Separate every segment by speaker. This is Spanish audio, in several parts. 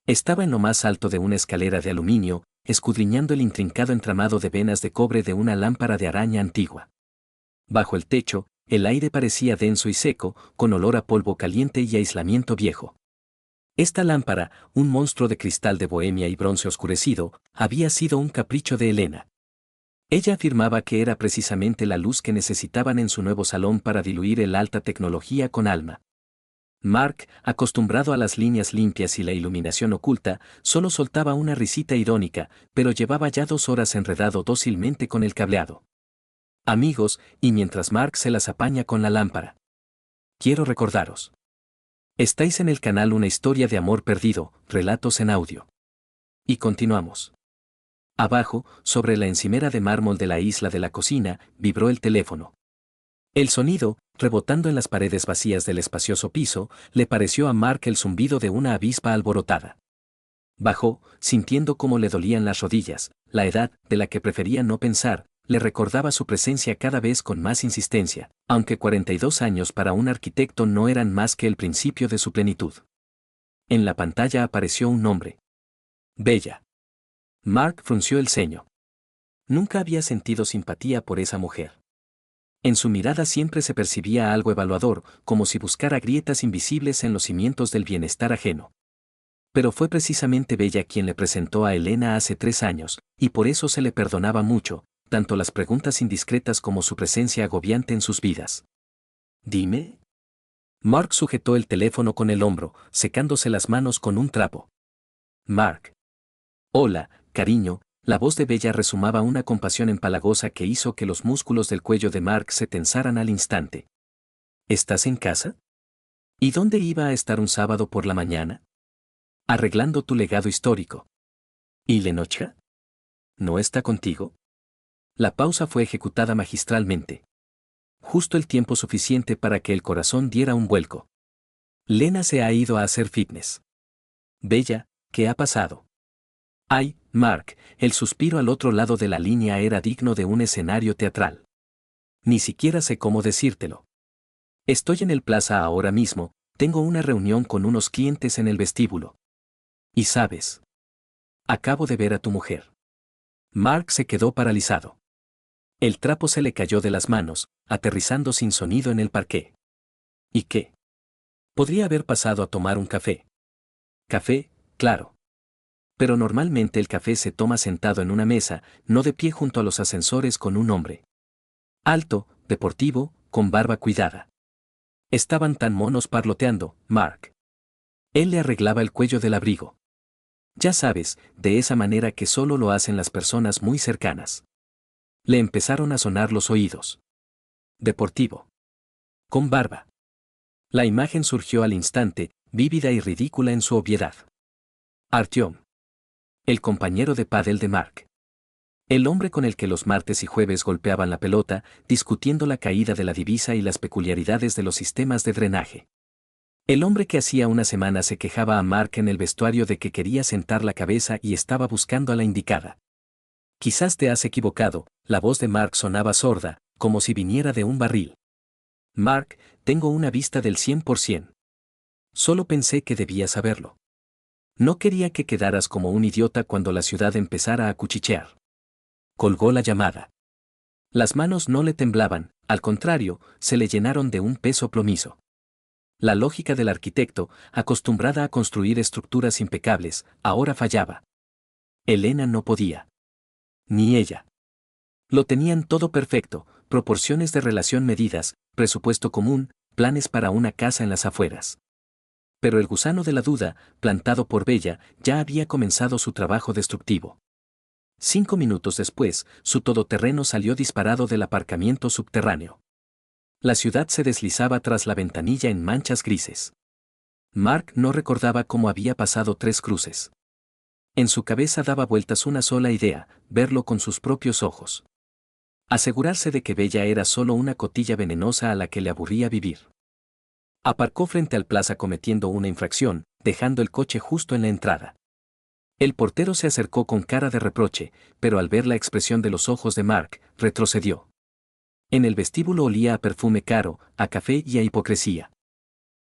Speaker 1: Estaba en lo más alto de una escalera de aluminio, escudriñando el intrincado entramado de venas de cobre de una lámpara de araña antigua. Bajo el techo, el aire parecía denso y seco, con olor a polvo caliente y aislamiento viejo. Esta lámpara, un monstruo de cristal de bohemia y bronce oscurecido, había sido un capricho de Elena. Ella afirmaba que era precisamente la luz que necesitaban en su nuevo salón para diluir el alta tecnología con alma. Mark, acostumbrado a las líneas limpias y la iluminación oculta, solo soltaba una risita irónica, pero llevaba ya 2 horas enredado dócilmente con el cableado. Amigos, y mientras Mark se las apaña con la lámpara. Quiero recordaros. Estáis en el canal Una historia de amor perdido, relatos en audio. Y continuamos. Abajo, sobre la encimera de mármol de la isla de la cocina, vibró el teléfono. El sonido, rebotando en las paredes vacías del espacioso piso, le pareció a Mark el zumbido de una avispa alborotada. Bajó, sintiendo cómo le dolían las rodillas. La edad, de la que prefería no pensar, le recordaba su presencia cada vez con más insistencia, aunque 42 años para un arquitecto no eran más que el principio de su plenitud. En la pantalla apareció un nombre. Bella. Mark frunció el ceño. Nunca había sentido simpatía por esa mujer. En su mirada siempre se percibía algo evaluador, como si buscara grietas invisibles en los cimientos del bienestar ajeno. Pero fue precisamente Bella quien le presentó a Elena hace 3 años, y por eso se le perdonaba mucho, tanto las preguntas indiscretas como su presencia agobiante en sus vidas. Dime. Mark sujetó el teléfono con el hombro, secándose las manos con un trapo. Mark. Hola, cariño. La voz de Bella resumaba una compasión empalagosa que hizo que los músculos del cuello de Mark se tensaran al instante. ¿Estás en casa? ¿Y dónde iba a estar un sábado por la mañana? Arreglando tu legado histórico. ¿Y Lenotcha? ¿No está contigo? La pausa fue ejecutada magistralmente. Justo el tiempo suficiente para que el corazón diera un vuelco. Lena se ha ido a hacer fitness. Bella, ¿qué ha pasado? Ay, Mark, el suspiro al otro lado de la línea era digno de un escenario teatral. Ni siquiera sé cómo decírtelo. Estoy en el plaza ahora mismo, tengo una reunión con unos clientes en el vestíbulo. Y sabes. Acabo de ver a tu mujer. Mark se quedó paralizado. El trapo se le cayó de las manos, aterrizando sin sonido en el parqué. ¿Y qué? Podría haber pasado a tomar un café. Café, claro. Pero normalmente el café se toma sentado en una mesa, no de pie junto a los ascensores con un hombre. Alto, deportivo, con barba cuidada. Estaban tan monos parloteando, Mark. Él le arreglaba el cuello del abrigo. Ya sabes, de esa manera que solo lo hacen las personas muy cercanas. Le empezaron a sonar los oídos. Deportivo. Con barba. La imagen surgió al instante, vívida y ridícula en su obviedad. Artyom. El compañero de pádel de Mark. El hombre con el que los martes y jueves golpeaban la pelota, discutiendo la caída de la divisa y las peculiaridades de los sistemas de drenaje. El hombre que hacía una semana se quejaba a Mark en el vestuario de que quería sentar la cabeza y estaba buscando a la indicada. Quizás te has equivocado, la voz de Mark sonaba sorda, como si viniera de un barril. Mark, tengo una vista del 100%. Solo pensé que debías saberlo. No quería que quedaras como un idiota cuando la ciudad empezara a cuchichear. Colgó la llamada. Las manos no le temblaban, al contrario, se le llenaron de un peso plomizo. La lógica del arquitecto, acostumbrada a construir estructuras impecables, ahora fallaba. Elena no podía. Ni ella. Lo tenían todo perfecto, proporciones de relación medidas, presupuesto común, planes para una casa en las afueras. Pero el gusano de la duda, plantado por Bella, ya había comenzado su trabajo destructivo. 5 minutos después, su todoterreno salió disparado del aparcamiento subterráneo. La ciudad se deslizaba tras la ventanilla en manchas grises. Mark no recordaba cómo había pasado 3 cruces. En su cabeza daba vueltas una sola idea, verlo con sus propios ojos. Asegurarse de que Bella era solo una cotilla venenosa a la que le aburría vivir. Aparcó frente al plaza cometiendo una infracción, dejando el coche justo en la entrada. El portero se acercó con cara de reproche, pero al ver la expresión de los ojos de Mark, retrocedió. En el vestíbulo olía a perfume caro, a café y a hipocresía.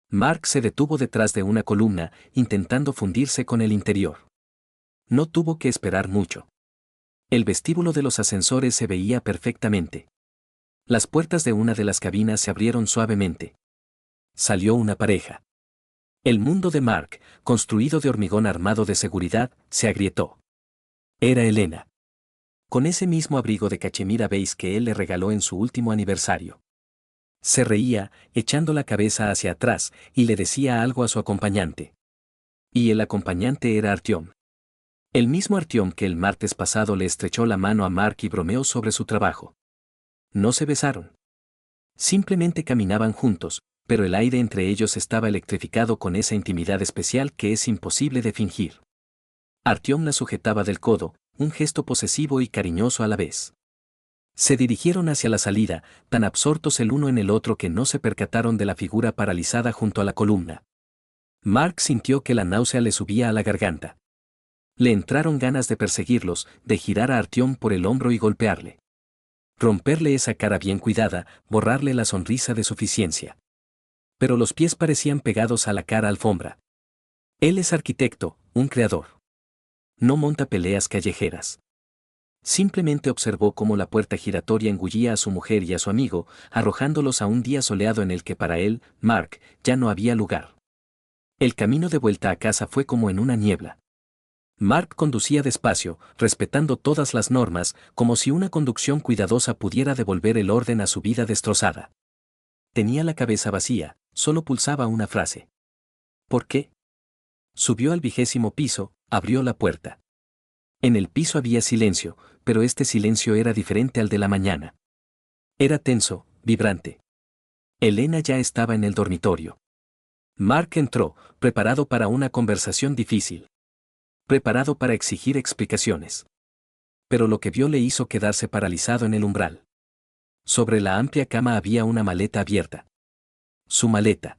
Speaker 1: Mark se detuvo detrás de una columna, intentando fundirse con el interior. No tuvo que esperar mucho. El vestíbulo de los ascensores se veía perfectamente. Las puertas de una de las cabinas se abrieron suavemente. Salió una pareja. El mundo de Mark, construido de hormigón armado de seguridad, se agrietó. Era Elena. Con ese mismo abrigo de cachemira beige que él le regaló en su último aniversario. Se reía, echando la cabeza hacia atrás, y le decía algo a su acompañante. Y el acompañante era Artyom. El mismo Artyom que el martes pasado le estrechó la mano a Mark y bromeó sobre su trabajo. No se besaron. Simplemente caminaban juntos, pero el aire entre ellos estaba electrificado con esa intimidad especial que es imposible de fingir. Artyom la sujetaba del codo, un gesto posesivo y cariñoso a la vez. Se dirigieron hacia la salida, tan absortos el uno en el otro que no se percataron de la figura paralizada junto a la columna. Mark sintió que la náusea le subía a la garganta. Le entraron ganas de perseguirlos, de girar a Artyom por el hombro y golpearle. Romperle esa cara bien cuidada, borrarle la sonrisa de suficiencia. Pero los pies parecían pegados a la cara alfombra. Él es arquitecto, un creador. No monta peleas callejeras. Simplemente observó cómo la puerta giratoria engullía a su mujer y a su amigo, arrojándolos a un día soleado en el que para él, Mark, ya no había lugar. El camino de vuelta a casa fue como en una niebla. Mark conducía despacio, respetando todas las normas, como si una conducción cuidadosa pudiera devolver el orden a su vida destrozada. Tenía la cabeza vacía, solo pulsaba una frase. ¿Por qué? Subió al 20º piso, abrió la puerta. En el piso había silencio, pero este silencio era diferente al de la mañana. Era tenso, vibrante. Elena ya estaba en el dormitorio. Mark entró, preparado para una conversación difícil. Preparado para exigir explicaciones. Pero lo que vio le hizo quedarse paralizado en el umbral. Sobre la amplia cama había una maleta abierta. Su maleta.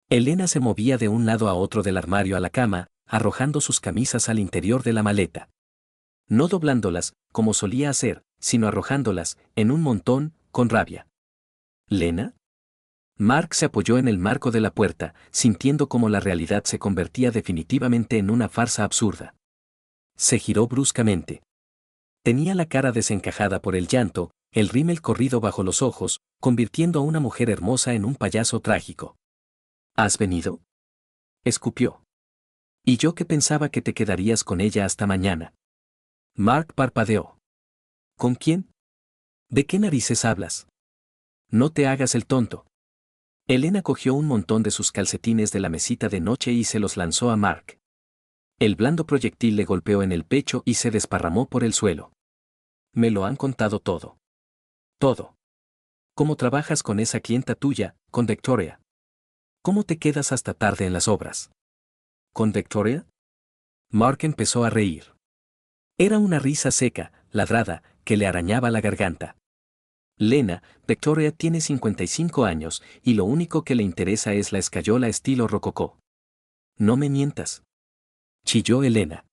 Speaker 1: Elena se movía de un lado a otro del armario a la cama, arrojando sus camisas al interior de la maleta. No doblándolas, como solía hacer, sino arrojándolas, en un montón, con rabia. ¿Lena? Mark se apoyó en el marco de la puerta, sintiendo cómo la realidad se convertía definitivamente en una farsa absurda. Se giró bruscamente. Tenía la cara desencajada por el llanto, el rímel corrido bajo los ojos, convirtiendo a una mujer hermosa en un payaso trágico. ¿Has venido? Escupió. Y yo que pensaba que te quedarías con ella hasta mañana. Mark parpadeó. ¿Con quién? ¿De qué narices hablas? No te hagas el tonto. Elena cogió un montón de sus calcetines de la mesita de noche y se los lanzó a Mark. El blando proyectil le golpeó en el pecho y se desparramó por el suelo. Me lo han contado todo. Todo. ¿Cómo trabajas con esa clienta tuya, con Victoria? ¿Cómo te quedas hasta tarde en las obras? ¿Con Victoria? Mark empezó a reír. Era una risa seca, ladrada, que le arañaba la garganta. Lena, Victoria tiene 55 años y lo único que le interesa es la escayola estilo rococó. No me mientas. Chilló Elena.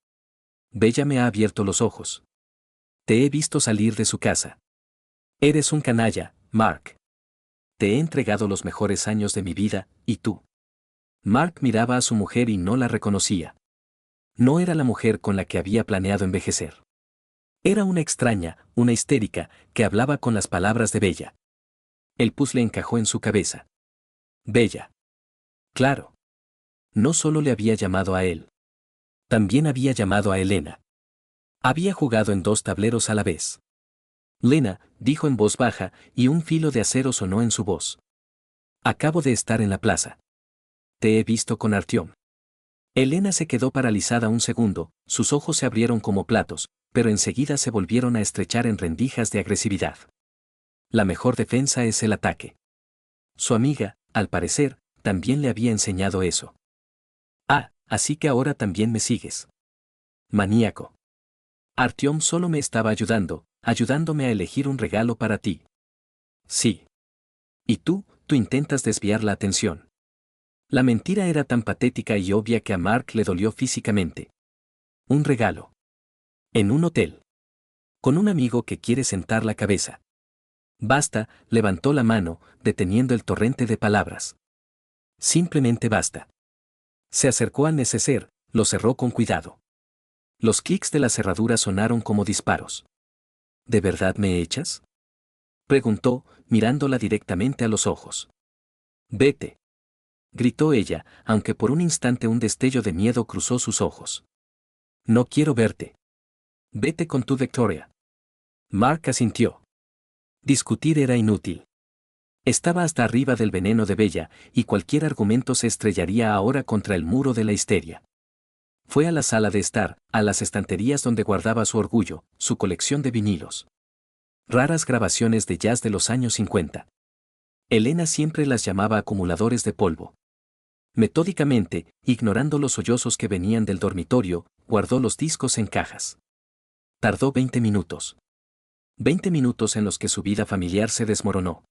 Speaker 1: Bella me ha abierto los ojos. Te he visto salir de su casa. Eres un canalla, Mark. Te he entregado los mejores años de mi vida, ¿y tú? Mark miraba a su mujer y no la reconocía. No era la mujer con la que había planeado envejecer. Era una extraña, una histérica, que hablaba con las palabras de Bella. El puzzle encajó en su cabeza. Bella. Claro. No solo le había llamado a él. También había llamado a Elena. Había jugado en 2 tableros a la vez. Lena, dijo en voz baja, y un filo de acero sonó en su voz. Acabo de estar en la plaza. Te he visto con Artyom. Elena se quedó paralizada un segundo, sus ojos se abrieron como platos, pero enseguida se volvieron a estrechar en rendijas de agresividad. La mejor defensa es el ataque. Su amiga, al parecer, también le había enseñado eso. Ah, así que ahora también me sigues. Maníaco. Artyom solo me estaba ayudándome a elegir un regalo para ti. Sí. Y tú intentas desviar la atención. La mentira era tan patética y obvia que a Mark le dolió físicamente. Un regalo. En un hotel. Con un amigo que quiere sentar la cabeza. Basta, levantó la mano, deteniendo el torrente de palabras. Simplemente basta. Se acercó al neceser, lo cerró con cuidado. Los clics de la cerradura sonaron como disparos. ¿De verdad me echas?, preguntó, mirándola directamente a los ojos. Vete, gritó ella, aunque por un instante un destello de miedo cruzó sus ojos. No quiero verte. Vete con tu Victoria. Mark asintió. Discutir era inútil. Estaba hasta arriba del veneno de Bella, y cualquier argumento se estrellaría ahora contra el muro de la histeria. Fue a la sala de estar, a las estanterías donde guardaba su orgullo, su colección de vinilos. Raras grabaciones de jazz de los años 50. Elena siempre las llamaba acumuladores de polvo. Metódicamente, ignorando los sollozos que venían del dormitorio, guardó los discos en cajas. Tardó 20 minutos. 20 minutos en los que su vida familiar se desmoronó.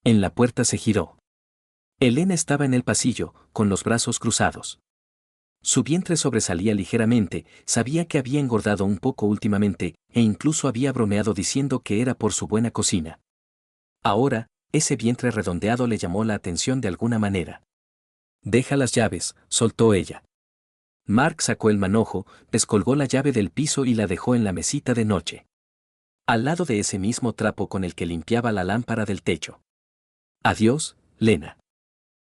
Speaker 1: En la puerta se giró. Elena estaba en el pasillo, con los brazos cruzados. Su vientre sobresalía ligeramente, sabía que había engordado un poco últimamente, e incluso había bromeado diciendo que era por su buena cocina. Ahora, ese vientre redondeado le llamó la atención de alguna manera. Deja las llaves, soltó ella. Mark sacó el manojo, descolgó la llave del piso y la dejó en la mesita de noche. Al lado de ese mismo trapo con el que limpiaba la lámpara del techo. Adiós, Lena.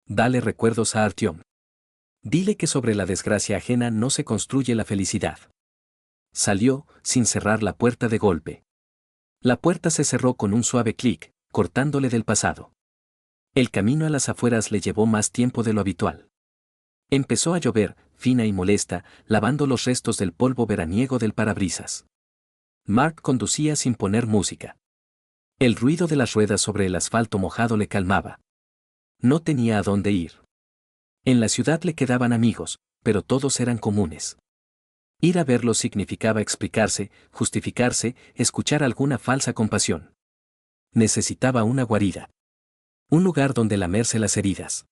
Speaker 1: Dale recuerdos a Artyom. Dile que sobre la desgracia ajena no se construye la felicidad. Salió, sin cerrar la puerta de golpe. La puerta se cerró con un suave clic, cortándole del pasado. El camino a las afueras le llevó más tiempo de lo habitual. Empezó a llover, fina y molesta, lavando los restos del polvo veraniego del parabrisas. Mark conducía sin poner música. El ruido de las ruedas sobre el asfalto mojado le calmaba. No tenía a dónde ir. En la ciudad le quedaban amigos, pero todos eran comunes. Ir a verlos significaba explicarse, justificarse, escuchar alguna falsa compasión. Necesitaba una guarida. Un lugar donde lamerse las heridas.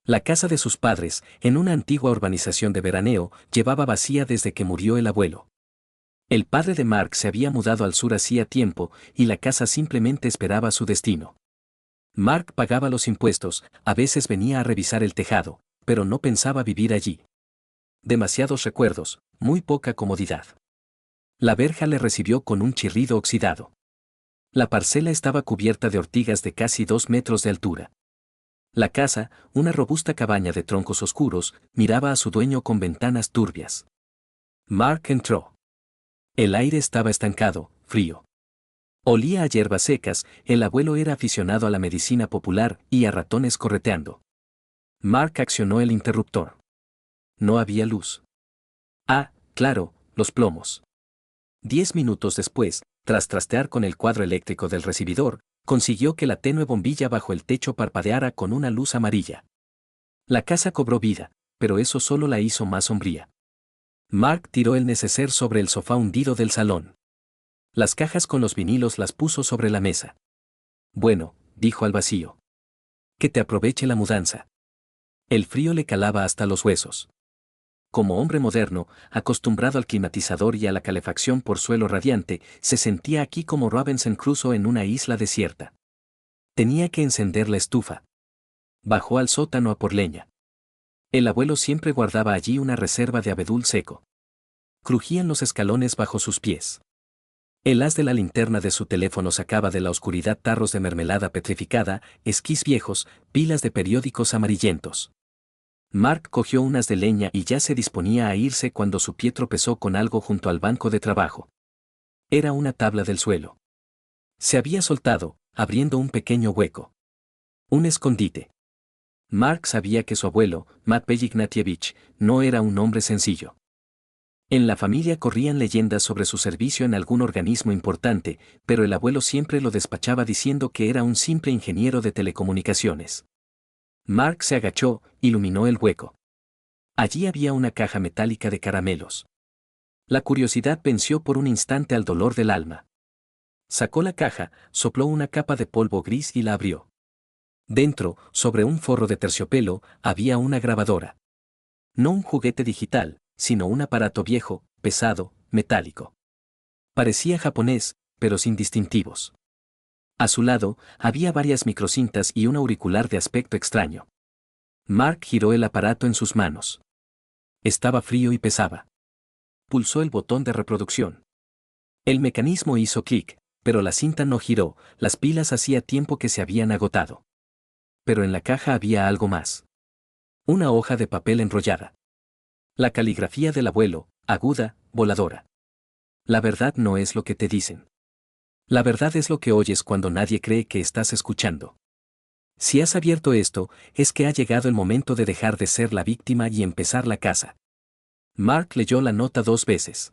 Speaker 1: La casa de sus padres, en una antigua urbanización de veraneo, llevaba vacía desde que murió el abuelo. El padre de Mark se había mudado al sur hacía tiempo, y la casa simplemente esperaba su destino. Mark pagaba los impuestos, a veces venía a revisar el tejado, pero no pensaba vivir allí. Demasiados recuerdos, muy poca comodidad. La verja le recibió con un chirrido oxidado. La parcela estaba cubierta de ortigas de casi 2 metros de altura. La casa, una robusta cabaña de troncos oscuros, miraba a su dueño con ventanas turbias. Mark entró. El aire estaba estancado, frío. Olía a hierbas secas, el abuelo era aficionado a la medicina popular y a ratones correteando. Mark accionó el interruptor. No había luz. Ah, claro, los plomos. 10 minutos después, tras trastear con el cuadro eléctrico del recibidor, consiguió que la tenue bombilla bajo el techo parpadeara con una luz amarilla. La casa cobró vida, pero eso solo la hizo más sombría. Mark tiró el neceser sobre el sofá hundido del salón. Las cajas con los vinilos las puso sobre la mesa. Bueno, dijo al vacío. Que te aproveche la mudanza. El frío le calaba hasta los huesos. Como hombre moderno, acostumbrado al climatizador y a la calefacción por suelo radiante, se sentía aquí como Robinson Crusoe en una isla desierta. Tenía que encender la estufa. Bajó al sótano a por leña. El abuelo siempre guardaba allí una reserva de abedul seco. Crujían los escalones bajo sus pies. El haz de la linterna de su teléfono sacaba de la oscuridad tarros de mermelada petrificada, esquís viejos, pilas de periódicos amarillentos. Mark cogió unas de leña y ya se disponía a irse cuando su pie tropezó con algo junto al banco de trabajo. Era una tabla del suelo. Se había soltado, abriendo un pequeño hueco. Un escondite. Mark sabía que su abuelo, Matvey Ignatievich, no era un hombre sencillo. En la familia corrían leyendas sobre su servicio en algún organismo importante, pero el abuelo siempre lo despachaba diciendo que era un simple ingeniero de telecomunicaciones. Mark se agachó, iluminó el hueco. Allí había una caja metálica de caramelos. La curiosidad venció por un instante al dolor del alma. Sacó la caja, sopló una capa de polvo gris y la abrió. Dentro, sobre un forro de terciopelo, había una grabadora. No un juguete digital, sino un aparato viejo, pesado, metálico. Parecía japonés, pero sin distintivos. A su lado, había varias microcintas y un auricular de aspecto extraño. Mark giró el aparato en sus manos. Estaba frío y pesaba. Pulsó el botón de reproducción. El mecanismo hizo clic, pero la cinta no giró, las pilas hacía tiempo que se habían agotado. Pero en la caja había algo más. Una hoja de papel enrollada. La caligrafía del abuelo, aguda, voladora. La verdad no es lo que te dicen. La verdad es lo que oyes cuando nadie cree que estás escuchando. Si has abierto esto, es que ha llegado el momento de dejar de ser la víctima y empezar la caza. Mark leyó la nota 2 veces.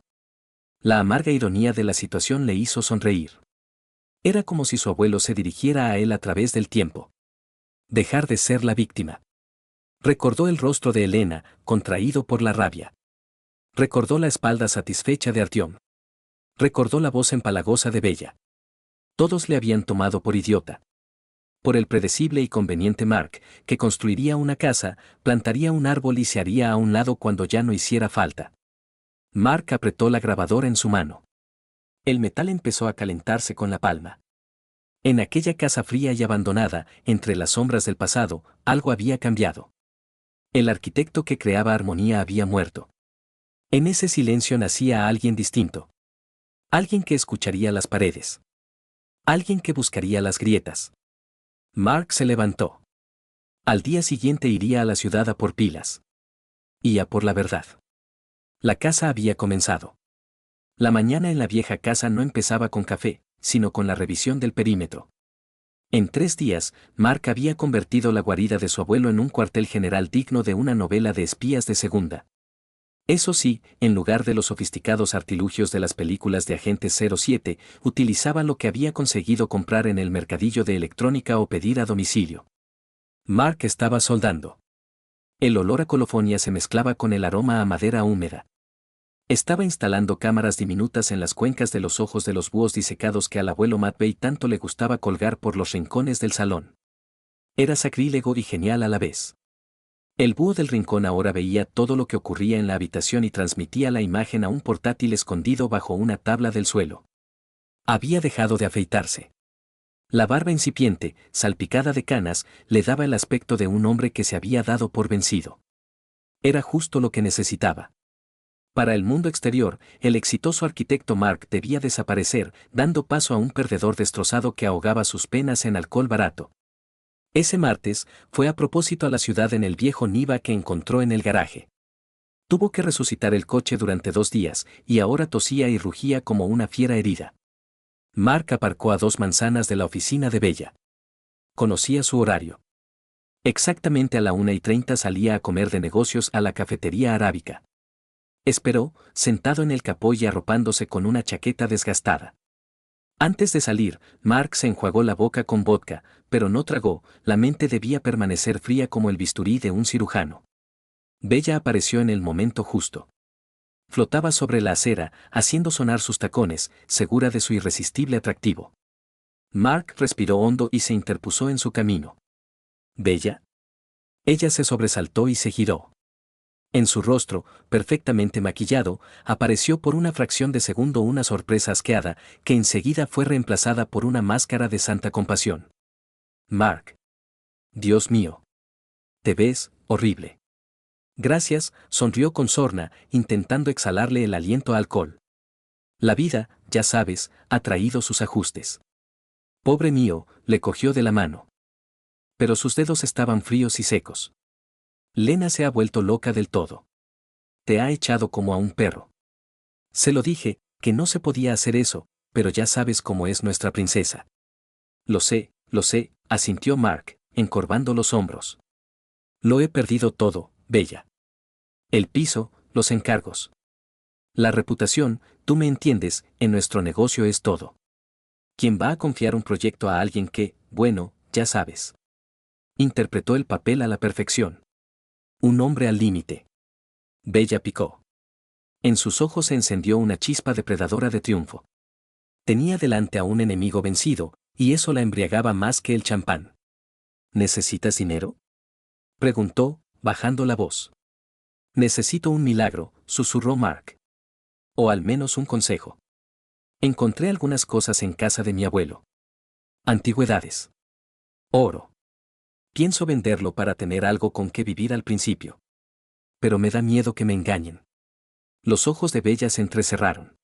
Speaker 1: La amarga ironía de la situación le hizo sonreír. Era como si su abuelo se dirigiera a él a través del tiempo. Dejar de ser la víctima. Recordó el rostro de Elena, contraído por la rabia. Recordó la espalda satisfecha de Artyom. Recordó la voz empalagosa de Bella. Todos le habían tomado por idiota. Por el predecible y conveniente Mark, que construiría una casa, plantaría un árbol y se haría a un lado cuando ya no hiciera falta. Mark apretó la grabadora en su mano. El metal empezó a calentarse con la palma. En aquella casa fría y abandonada, entre las sombras del pasado, algo había cambiado. El arquitecto que creaba armonía había muerto. En ese silencio nacía alguien distinto. Alguien que escucharía las paredes. Alguien que buscaría las grietas. Mark se levantó. Al día siguiente iría a la ciudad a por pilas. Y a por la verdad. La casa había comenzado. La mañana en la vieja casa no empezaba con café, sino con la revisión del perímetro. En 3 días, Mark había convertido la guarida de su abuelo en un cuartel general digno de una novela de espías de segunda. Eso sí, en lugar de los sofisticados artilugios de las películas de Agente 07, utilizaba lo que había conseguido comprar en el mercadillo de electrónica o pedir a domicilio. Mark estaba soldando. El olor a colofonia se mezclaba con el aroma a madera húmeda. Estaba instalando cámaras diminutas en las cuencas de los ojos de los búhos disecados que al abuelo Matvey tanto le gustaba colgar por los rincones del salón. Era sacrílego y genial a la vez. El búho del rincón ahora veía todo lo que ocurría en la habitación y transmitía la imagen a un portátil escondido bajo una tabla del suelo. Había dejado de afeitarse. La barba incipiente, salpicada de canas, le daba el aspecto de un hombre que se había dado por vencido. Era justo lo que necesitaba. Para el mundo exterior, el exitoso arquitecto Mark debía desaparecer, dando paso a un perdedor destrozado que ahogaba sus penas en alcohol barato. Ese martes, fue a propósito a la ciudad en el viejo Niva que encontró en el garaje. Tuvo que resucitar el coche durante 2 días, y ahora tosía y rugía como una fiera herida. Mark aparcó a 2 manzanas de la oficina de Bella. Conocía su horario. Exactamente a la 1:30 salía a comer de negocios a la cafetería arábica. Esperó, sentado en el capó y arropándose con una chaqueta desgastada. Antes de salir, Mark se enjuagó la boca con vodka, pero no tragó, la mente debía permanecer fría como el bisturí de un cirujano. Bella apareció en el momento justo. Flotaba sobre la acera, haciendo sonar sus tacones, segura de su irresistible atractivo. Mark respiró hondo y se interpuso en su camino. ¿Bella? Ella se sobresaltó y se giró. En su rostro, perfectamente maquillado, apareció por una fracción de segundo una sorpresa asqueada, que enseguida fue reemplazada por una máscara de santa compasión. Mark. Dios mío. Te ves horrible. Gracias, sonrió con sorna, intentando exhalarle el aliento a alcohol. La vida, ya sabes, ha traído sus ajustes. Pobre mío, le cogió de la mano. Pero sus dedos estaban fríos y secos. Lena se ha vuelto loca del todo. Te ha echado como a un perro. Se lo dije, que no se podía hacer eso, pero ya sabes cómo es nuestra princesa. Lo sé, asintió Mark, encorvando los hombros. Lo he perdido todo, Bella. El piso, los encargos. La reputación, tú me entiendes, en nuestro negocio es todo. ¿Quién va a confiar un proyecto a alguien que, bueno, ya sabes? Interpretó el papel a la perfección. Un hombre al límite. Bella picó. En sus ojos se encendió una chispa depredadora de triunfo. Tenía delante a un enemigo vencido, y eso la embriagaba más que el champán. ¿Necesitas dinero?, preguntó, bajando la voz. Necesito un milagro, susurró Mark. O al menos un consejo. Encontré algunas cosas en casa de mi abuelo. Antigüedades. Oro. Pienso venderlo para tener algo con qué vivir al principio. Pero me da miedo que me engañen. Los ojos de Bella se entrecerraron.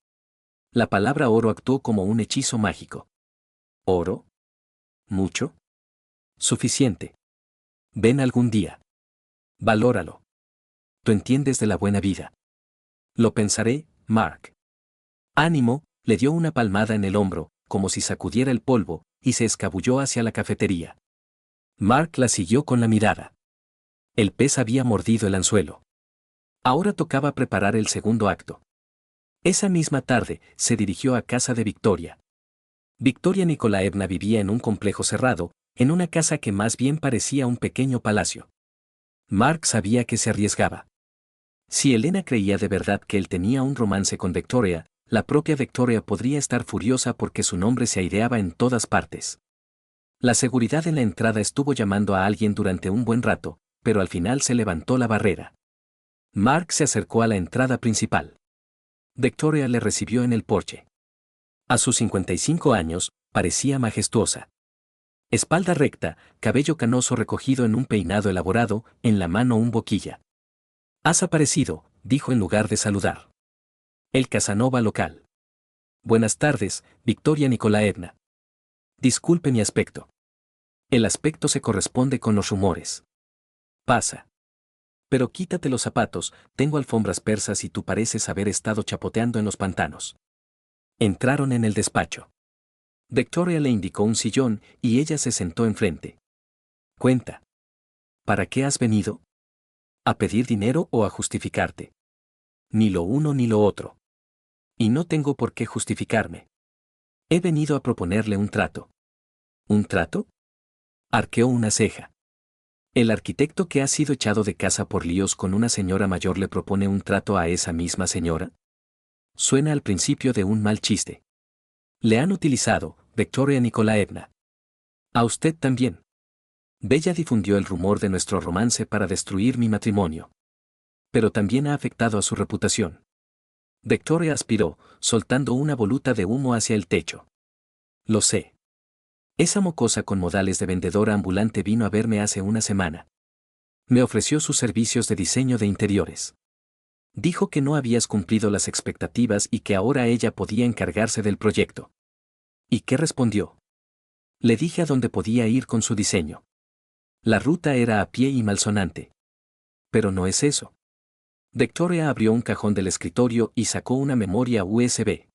Speaker 1: La palabra oro actuó como un hechizo mágico. ¿Oro? ¿Mucho? Suficiente. Ven algún día. Valóralo. Tú entiendes de la buena vida. Lo pensaré, Mark. Ánimo, le dio una palmada en el hombro, como si sacudiera el polvo, y se escabulló hacia la cafetería. Mark la siguió con la mirada. El pez había mordido el anzuelo. Ahora tocaba preparar el segundo acto. Esa misma tarde, se dirigió a casa de Victoria. Victoria Nikolaevna vivía en un complejo cerrado, en una casa que más bien parecía un pequeño palacio. Mark sabía que se arriesgaba. Si Elena creía de verdad que él tenía un romance con Victoria, la propia Victoria podría estar furiosa porque su nombre se aireaba en todas partes. La seguridad en la entrada estuvo llamando a alguien durante un buen rato, pero al final se levantó la barrera. Mark se acercó a la entrada principal. Victoria le recibió en el porche. A sus 55 años, parecía majestuosa. Espalda recta, cabello canoso recogido en un peinado elaborado, en la mano un boquilla. «Has aparecido», dijo en lugar de saludar. El Casanova local. «Buenas tardes, Victoria Nikolaevna. Disculpe mi aspecto. El aspecto se corresponde con los rumores. Pasa. Pero quítate los zapatos, tengo alfombras persas y tú pareces haber estado chapoteando en los pantanos». Entraron en el despacho. Victoria le indicó un sillón y ella se sentó enfrente. «Cuenta. ¿Para qué has venido? ¿A pedir dinero o a justificarte?» «Ni lo uno ni lo otro. Y no tengo por qué justificarme. He venido a proponerle un trato». «¿Un trato?». Arqueó una ceja. El arquitecto que ha sido echado de casa por líos con una señora mayor le propone un trato a esa misma señora. Suena al principio de un mal chiste. Le han utilizado, Victoria Nikolaevna. A usted también. Bella difundió el rumor de nuestro romance para destruir mi matrimonio. Pero también ha afectado a su reputación. Victoria aspiró, soltando una voluta de humo hacia el techo. Lo sé. Esa mocosa con modales de vendedora ambulante vino a verme hace una semana. Me ofreció sus servicios de diseño de interiores. Dijo que no habías cumplido las expectativas y que ahora ella podía encargarse del proyecto. ¿Y qué respondió? Le dije a dónde podía ir con su diseño. La ruta era a pie y malsonante. Pero no es eso. Victoria abrió un cajón del escritorio y sacó una memoria USB.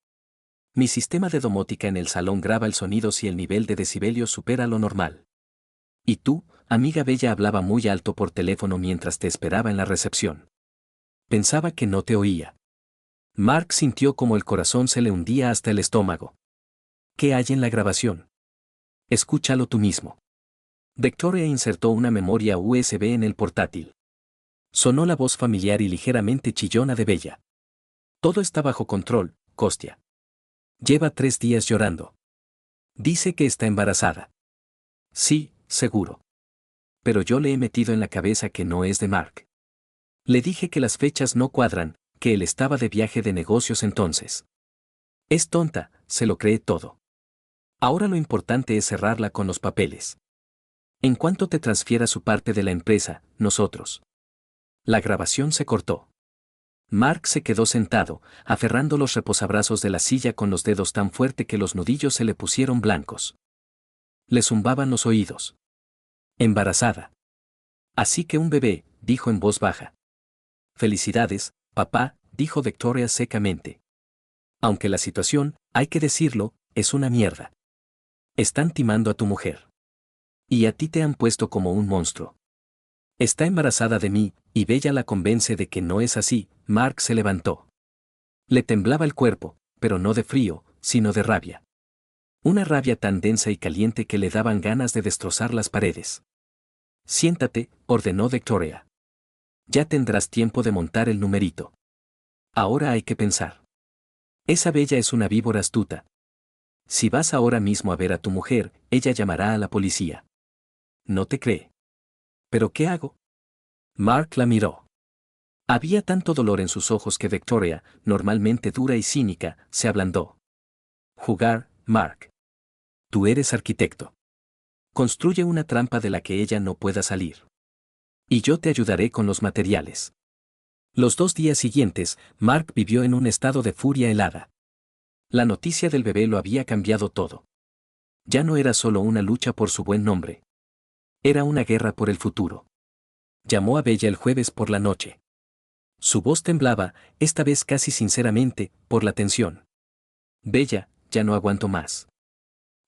Speaker 1: Mi sistema de domótica en el salón graba el sonido si el nivel de decibelios supera lo normal. Y tú, amiga Bella, hablaba muy alto por teléfono mientras te esperaba en la recepción. Pensaba que no te oía. Mark sintió como el corazón se le hundía hasta el estómago. ¿Qué hay en la grabación? Escúchalo tú mismo. Victoria insertó una memoria USB en el portátil. Sonó la voz familiar y ligeramente chillona de Bella. Todo está bajo control, Kostya. Lleva 3 días llorando. Dice que está embarazada. Sí, seguro. Pero yo le he metido en la cabeza que no es de Mark. Le dije que las fechas no cuadran, que él estaba de viaje de negocios entonces. Es tonta, se lo cree todo. Ahora lo importante es cerrarla con los papeles. En cuanto te transfiera su parte de la empresa, nosotros. La grabación se cortó. Mark se quedó sentado, aferrando los reposabrazos de la silla con los dedos tan fuerte que los nudillos se le pusieron blancos. Le zumbaban los oídos. Embarazada. Así que un bebé, dijo en voz baja. Felicidades, papá, dijo Victoria secamente. Aunque la situación, hay que decirlo, es una mierda. Están timando a tu mujer. Y a ti te han puesto como un monstruo. Está embarazada de mí, y Bella la convence de que no es así. Mark se levantó. Le temblaba el cuerpo, pero no de frío, sino de rabia. Una rabia tan densa y caliente que le daban ganas de destrozar las paredes. Siéntate, ordenó Victoria. Ya tendrás tiempo de montar el numerito. Ahora hay que pensar. Esa Bella es una víbora astuta. Si vas ahora mismo a ver a tu mujer, ella llamará a la policía. No te cree. ¿Pero qué hago? Mark la miró. Había tanto dolor en sus ojos que Victoria, normalmente dura y cínica, se ablandó. Jugar, Mark. Tú eres arquitecto. Construye una trampa de la que ella no pueda salir. Y yo te ayudaré con los materiales. Los 2 días siguientes, Mark vivió en un estado de furia helada. La noticia del bebé lo había cambiado todo. Ya no era solo una lucha por su buen nombre. Era una guerra por el futuro. Llamó a Bella el jueves por la noche. Su voz temblaba, esta vez casi sinceramente, por la tensión. Bella, ya no aguanto más.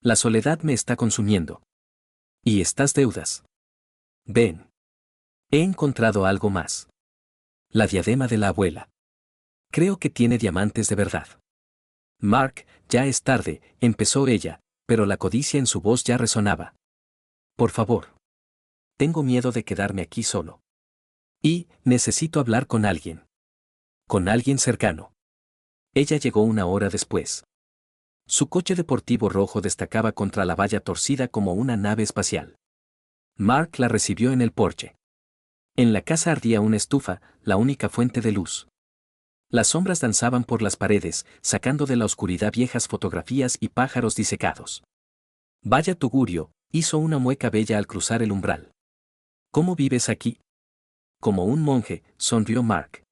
Speaker 1: La soledad me está consumiendo. Y estas deudas. Ven. He encontrado algo más. La diadema de la abuela. Creo que tiene diamantes de verdad. Mark, ya es tarde, empezó ella, pero la codicia en su voz ya resonaba. Por favor. Tengo miedo de quedarme aquí solo. Y, necesito hablar con alguien. Con alguien cercano. Ella llegó 1 hora después. Su coche deportivo rojo destacaba contra la valla torcida como una nave espacial. Mark la recibió en el porche. En la casa ardía una estufa, la única fuente de luz. Las sombras danzaban por las paredes, sacando de la oscuridad viejas fotografías y pájaros disecados. Vaya tugurio, hizo una mueca bella al cruzar el umbral. ¿Cómo vives aquí? Como un monje, sonrió Mark.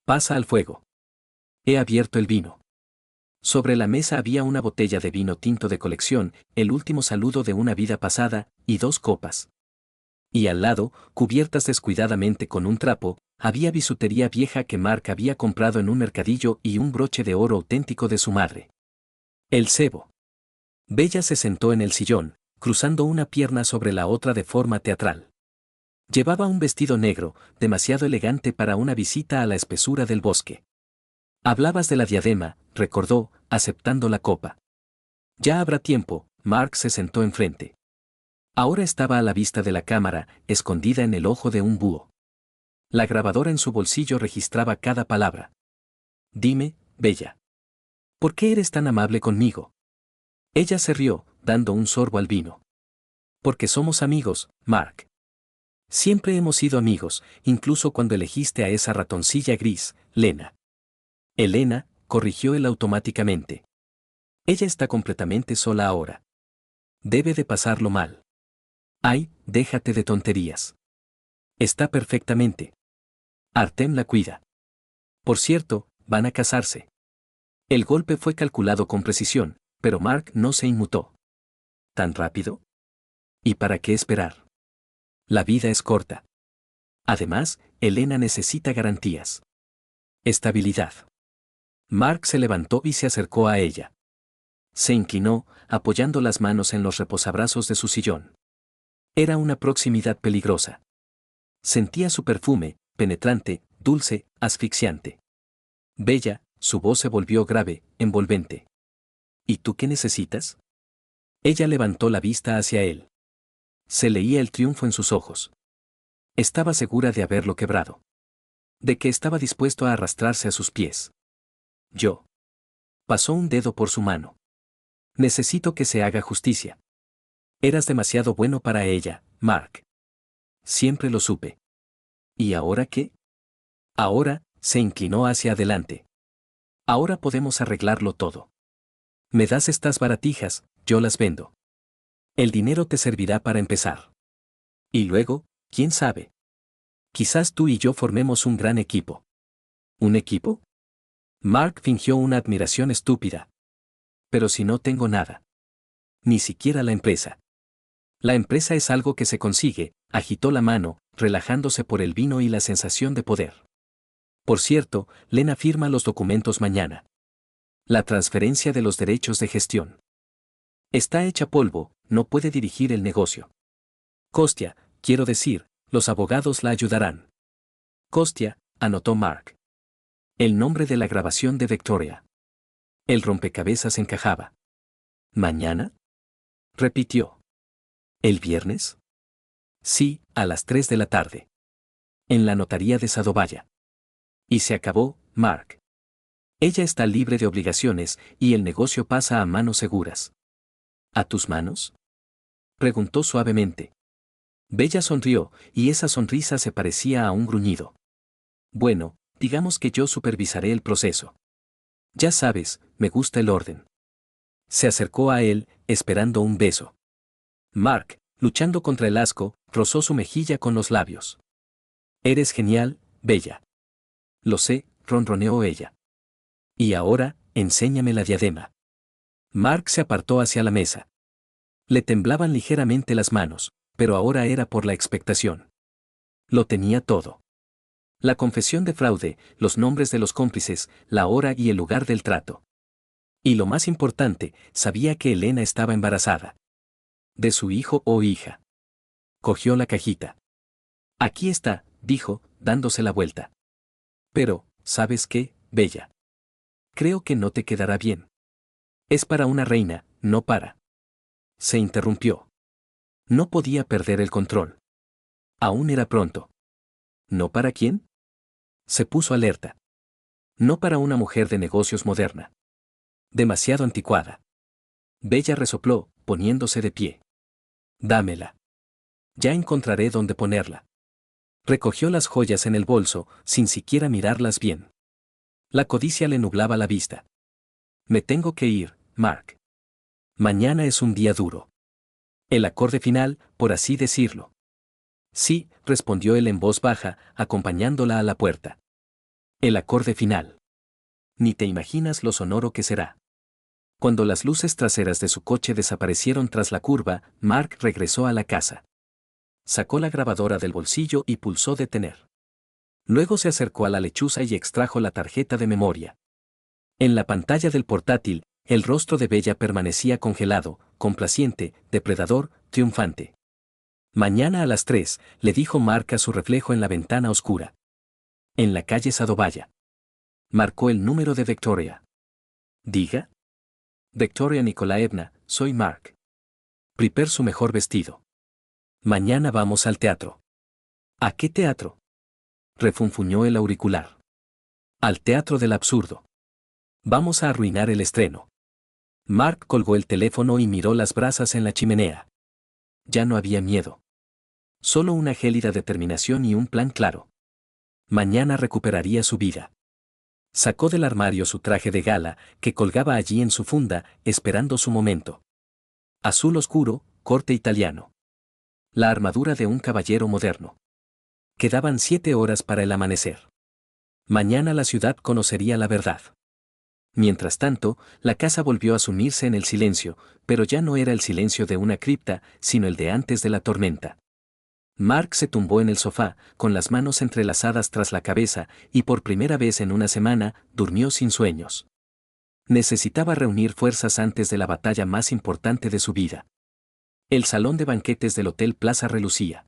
Speaker 1: Pasa al fuego. He abierto el vino. Sobre la mesa había una botella de vino tinto de colección, el último saludo de una vida pasada, y 2 copas. Y al lado, cubiertas descuidadamente con un trapo, había bisutería vieja que Mark había comprado en un mercadillo y un broche de oro auténtico de su madre. El cebo. Bella se sentó en el sillón, cruzando una pierna sobre la otra de forma teatral. Llevaba un vestido negro, demasiado elegante para una visita a la espesura del bosque. Hablabas de la diadema, recordó, aceptando la copa. Ya habrá tiempo, Mark se sentó enfrente. Ahora estaba a la vista de la cámara, escondida en el ojo de un búho. La grabadora en su bolsillo registraba cada palabra. Dime, Bella. ¿Por qué eres tan amable conmigo? Ella se rió, dando un sorbo al vino. Porque somos amigos, Mark. Siempre hemos sido amigos, incluso cuando elegiste a esa ratoncilla gris, Lena. Elena, corrigió él automáticamente. Ella está completamente sola ahora. Debe de pasarlo mal. Ay, déjate de tonterías. Está perfectamente. Artem la cuida. Por cierto, van a casarse. El golpe fue calculado con precisión, pero Mark no se inmutó. ¿Tan rápido? ¿Y para qué esperar? La vida es corta. Además, Elena necesita garantías. Estabilidad. Mark se levantó y se acercó a ella. Se inclinó, apoyando las manos en los reposabrazos de su sillón. Era una proximidad peligrosa. Sentía su perfume, penetrante, dulce, asfixiante. Bella, su voz se volvió grave, envolvente. ¿Y tú qué necesitas? Ella levantó la vista hacia él. Se leía el triunfo en sus ojos. Estaba segura de haberlo quebrado. De que estaba dispuesto a arrastrarse a sus pies. Yo. Pasó un dedo por su mano. Necesito que se haga justicia. Eras demasiado bueno para ella, Mark. Siempre lo supe. ¿Y ahora qué? Ahora, se inclinó hacia adelante. Ahora podemos arreglarlo todo. Me das estas baratijas, yo las vendo. El dinero te servirá para empezar. Y luego, quién sabe. Quizás tú y yo formemos un gran equipo. ¿Un equipo? Mark fingió una admiración estúpida. Pero si no tengo nada. Ni siquiera la empresa. La empresa es algo que se consigue, agitó la mano, relajándose por el vino y la sensación de poder. Por cierto, Lena firma los documentos mañana. La transferencia de los derechos de gestión. Está hecha polvo, no puede dirigir el negocio. Kostia, quiero decir, los abogados la ayudarán. Kostia, anotó Mark. El nombre de la grabación de Victoria. El rompecabezas encajaba. ¿Mañana? Repitió. ¿El viernes? Sí, a las 3 de la tarde. En la notaría de Sadovaya. Y se acabó, Mark. Ella está libre de obligaciones y el negocio pasa a manos seguras. ¿A tus manos? Preguntó suavemente. Bella sonrió, y esa sonrisa se parecía a un gruñido. Bueno, digamos que yo supervisaré el proceso. Ya sabes, me gusta el orden. Se acercó a él, esperando un beso. Mark, luchando contra el asco, rozó su mejilla con los labios. Eres genial, Bella. Lo sé, ronroneó ella. Y ahora, enséñame la diadema. Mark se apartó hacia la mesa. Le temblaban ligeramente las manos, pero ahora era por la expectación. Lo tenía todo. La confesión de fraude, los nombres de los cómplices, la hora y el lugar del trato. Y lo más importante, sabía que Elena estaba embarazada. De su hijo o hija. Cogió la cajita. Aquí está, dijo, dándose la vuelta. Pero, ¿sabes qué, Bella? Creo que no te quedará bien. Es para una reina, no para. Se interrumpió. No podía perder el control. Aún era pronto. ¿No para quién? Se puso alerta. No para una mujer de negocios moderna. Demasiado anticuada. Bella resopló, poniéndose de pie. Dámela. Ya encontraré dónde ponerla. Recogió las joyas en el bolso, sin siquiera mirarlas bien. La codicia le nublaba la vista. Me tengo que ir, Mark. Mañana es un día duro. El acorde final, por así decirlo. Sí, respondió él en voz baja, acompañándola a la puerta. El acorde final. Ni te imaginas lo sonoro que será. Cuando las luces traseras de su coche desaparecieron tras la curva, Mark regresó a la casa. Sacó la grabadora del bolsillo y pulsó detener. Luego se acercó a la lechuza y extrajo la tarjeta de memoria. En la pantalla del portátil, el rostro de Bella permanecía congelado, complaciente, depredador, triunfante. Mañana a las 3, le dijo Mark a su reflejo en la ventana oscura. En la calle Sadovaya. Marcó el número de Victoria. Diga. Victoria Nikolaevna, soy Mark. Prepare su mejor vestido. Mañana vamos al teatro. ¿A qué teatro? Refunfuñó el auricular. Al teatro del absurdo. Vamos a arruinar el estreno. Mark colgó el teléfono y miró las brasas en la chimenea. Ya no había miedo. Solo una gélida determinación y un plan claro. Mañana recuperaría su vida. Sacó del armario su traje de gala, que colgaba allí en su funda, esperando su momento. Azul oscuro, corte italiano. La armadura de un caballero moderno. Quedaban 7 horas para el amanecer. Mañana la ciudad conocería la verdad. Mientras tanto, la casa volvió a sumirse en el silencio, pero ya no era el silencio de una cripta, sino el de antes de la tormenta. Mark se tumbó en el sofá, con las manos entrelazadas tras la cabeza, y por primera vez en una semana, durmió sin sueños. Necesitaba reunir fuerzas antes de la batalla más importante de su vida. El salón de banquetes del Hotel Plaza relucía.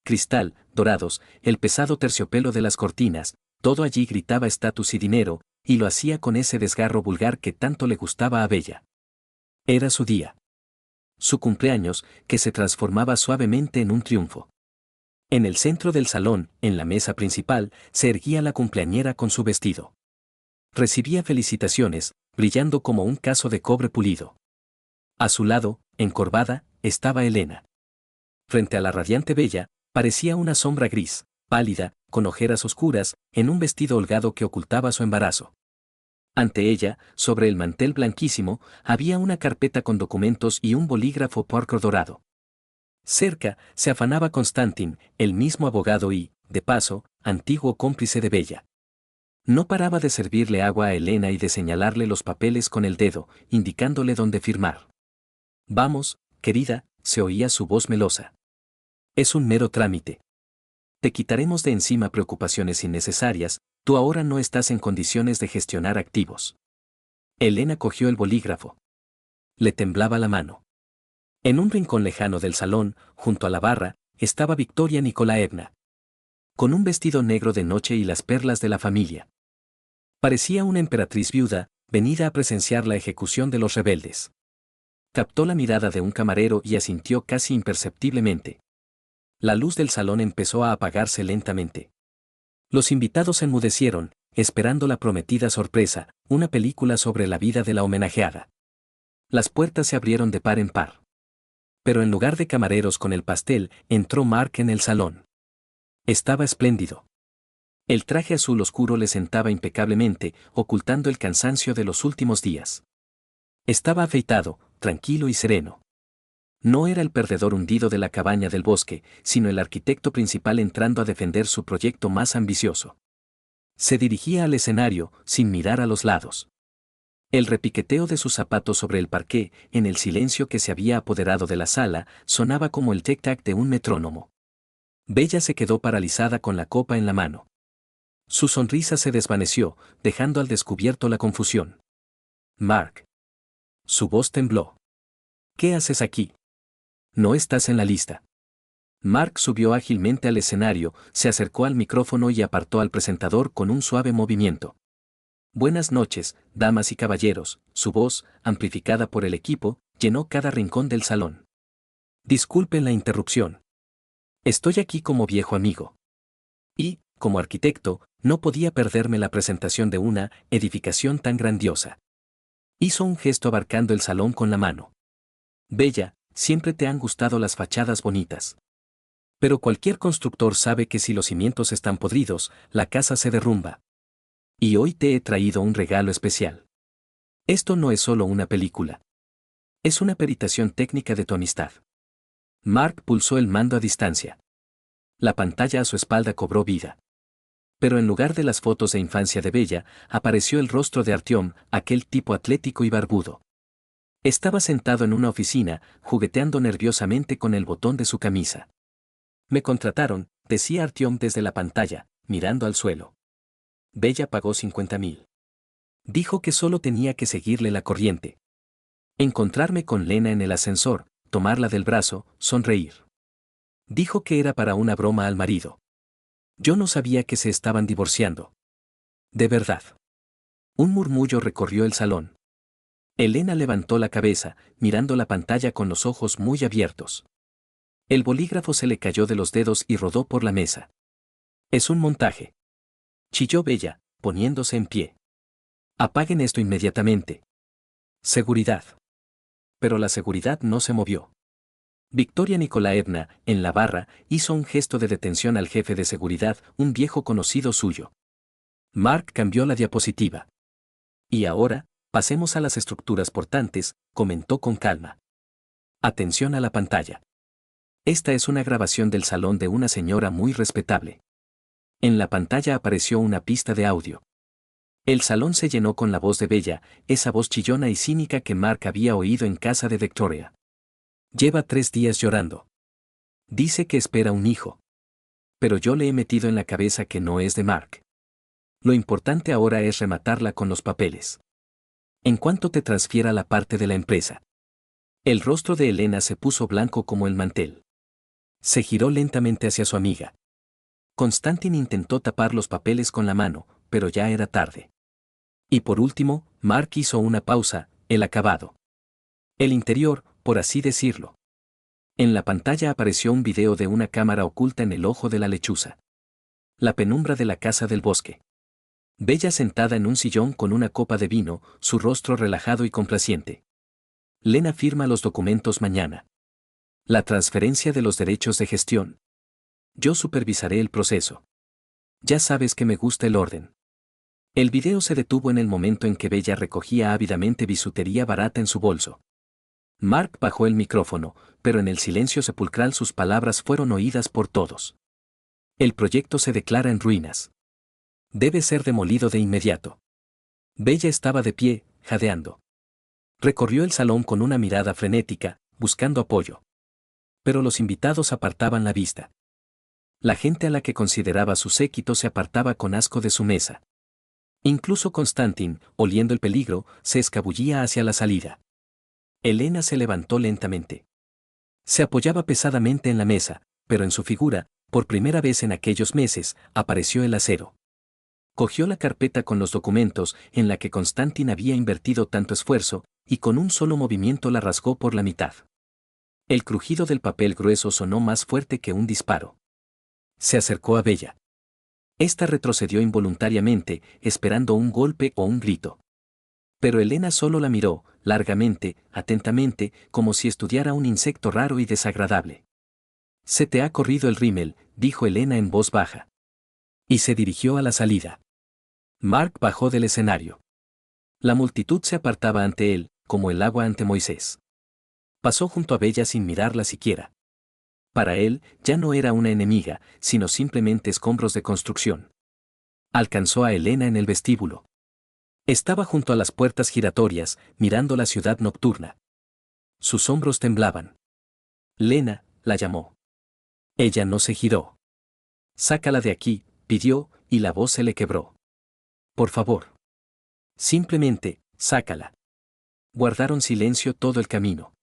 Speaker 1: Cristal, dorados, el pesado terciopelo de las cortinas, todo allí gritaba estatus y dinero, y lo hacía con ese desgarro vulgar que tanto le gustaba a Bella. Era su día. Su cumpleaños, que se transformaba suavemente en un triunfo. En el centro del salón, en la mesa principal, se erguía la cumpleañera con su vestido. Recibía felicitaciones, brillando como un caso de cobre pulido. A su lado, encorvada, estaba Elena. Frente a la radiante Bella, parecía una sombra gris, pálida, con ojeras oscuras, en un vestido holgado que ocultaba su embarazo. Ante ella, sobre el mantel blanquísimo, había una carpeta con documentos y un bolígrafo porco dorado. Cerca, se afanaba Constantin, el mismo abogado y, de paso, antiguo cómplice de Bella. No paraba de servirle agua a Elena y de señalarle los papeles con el dedo, indicándole dónde firmar. Vamos, querida, se oía su voz melosa. Es un mero trámite. Te quitaremos de encima preocupaciones innecesarias, tú ahora no estás en condiciones de gestionar activos. Elena cogió el bolígrafo. Le temblaba la mano. En un rincón lejano del salón, junto a la barra, estaba Victoria Nikolaevna. Con un vestido negro de noche y las perlas de la familia. Parecía una emperatriz viuda, venida a presenciar la ejecución de los rebeldes. Captó la mirada de un camarero y asintió casi imperceptiblemente. La luz del salón empezó a apagarse lentamente. Los invitados enmudecieron, esperando la prometida sorpresa, una película sobre la vida de la homenajeada. Las puertas se abrieron de par en par. Pero en lugar de camareros con el pastel, entró Mark en el salón. Estaba espléndido. El traje azul oscuro le sentaba impecablemente, ocultando el cansancio de los últimos días. Estaba afeitado, tranquilo y sereno. No era el perdedor hundido de la cabaña del bosque, sino el arquitecto principal entrando a defender su proyecto más ambicioso. Se dirigía al escenario, sin mirar a los lados. El repiqueteo de sus zapatos sobre el parqué, en el silencio que se había apoderado de la sala, sonaba como el tic-tac de un metrónomo. Bella se quedó paralizada con la copa en la mano. Su sonrisa se desvaneció, dejando al descubierto la confusión. Mark. Su voz tembló. ¿Qué haces aquí? No estás en la lista. Mark subió ágilmente al escenario, se acercó al micrófono y apartó al presentador con un suave movimiento. Buenas noches, damas y caballeros, su voz, amplificada por el equipo, llenó cada rincón del salón. Disculpen la interrupción. Estoy aquí como viejo amigo. Y, como arquitecto, no podía perderme la presentación de una edificación tan grandiosa. Hizo un gesto abarcando el salón con la mano. Bella, siempre te han gustado las fachadas bonitas. Pero cualquier constructor sabe que si los cimientos están podridos, la casa se derrumba. Y hoy te he traído un regalo especial. Esto no es solo una película. Es una peritación técnica de tu amistad. Mark pulsó el mando a distancia. La pantalla a su espalda cobró vida. Pero en lugar de las fotos de infancia de Bella, apareció el rostro de Artyom, aquel tipo atlético y barbudo. Estaba sentado en una oficina, jugueteando nerviosamente con el botón de su camisa. Me contrataron, decía Artyom desde la pantalla, mirando al suelo. Bella pagó 50.000. Dijo que solo tenía que seguirle la corriente. Encontrarme con Lena en el ascensor, tomarla del brazo, sonreír. Dijo que era para una broma al marido. Yo no sabía que se estaban divorciando. De verdad. Un murmullo recorrió el salón. Elena levantó la cabeza, mirando la pantalla con los ojos muy abiertos. El bolígrafo se le cayó de los dedos y rodó por la mesa. Es un montaje. Chilló Bella, poniéndose en pie. Apaguen esto inmediatamente. Seguridad. Pero la seguridad no se movió. Victoria Nikolaevna, en la barra, hizo un gesto de detención al jefe de seguridad, un viejo conocido suyo. Mark cambió la diapositiva. Y ahora, pasemos a las estructuras portantes, comentó con calma. Atención a la pantalla. Esta es una grabación del salón de una señora muy respetable. En la pantalla apareció una pista de audio. El salón se llenó con la voz de Bella, esa voz chillona y cínica que Mark había oído en casa de Victoria. Lleva 3 días llorando. Dice que espera un hijo. Pero yo le he metido en la cabeza que no es de Mark. Lo importante ahora es rematarla con los papeles. En cuanto te transfiera la parte de la empresa. El rostro de Elena se puso blanco como el mantel. Se giró lentamente hacia su amiga. Konstantin intentó tapar los papeles con la mano, pero ya era tarde. Y por último, Mark hizo una pausa, el acabado. El interior, por así decirlo. En la pantalla apareció un video de una cámara oculta en el ojo de la lechuza. La penumbra de la casa del bosque. Bella sentada en un sillón con una copa de vino, su rostro relajado y complaciente. Lena firma los documentos mañana. La transferencia de los derechos de gestión. Yo supervisaré el proceso. Ya sabes que me gusta el orden. El video se detuvo en el momento en que Bella recogía ávidamente bisutería barata en su bolso. Mark bajó el micrófono, pero en el silencio sepulcral sus palabras fueron oídas por todos. El proyecto se declara en ruinas. Debe ser demolido de inmediato. Bella estaba de pie, jadeando. Recorrió el salón con una mirada frenética, buscando apoyo. Pero los invitados apartaban la vista. La gente a la que consideraba su séquito se apartaba con asco de su mesa. Incluso Konstantin, oliendo el peligro, se escabullía hacia la salida. Elena se levantó lentamente. Se apoyaba pesadamente en la mesa, pero en su figura, por primera vez en aquellos meses, apareció el acero. Cogió la carpeta con los documentos en la que Konstantin había invertido tanto esfuerzo, y con un solo movimiento la rasgó por la mitad. El crujido del papel grueso sonó más fuerte que un disparo. Se acercó a Bella. Esta retrocedió involuntariamente, esperando un golpe o un grito. Pero Elena solo la miró, largamente, atentamente, como si estudiara un insecto raro y desagradable. Se te ha corrido el rímel, dijo Elena en voz baja. Y se dirigió a la salida. Mark bajó del escenario. La multitud se apartaba ante él, como el agua ante Moisés. Pasó junto a Bella sin mirarla siquiera. Para él, ya no era una enemiga, sino simplemente escombros de construcción. Alcanzó a Elena en el vestíbulo. Estaba junto a las puertas giratorias, mirando la ciudad nocturna. Sus hombros temblaban. Lena, la llamó. Ella no se giró. Sácala de aquí, pidió, y la voz se le quebró. Por favor. Simplemente, sácala. Guardaron silencio todo el camino.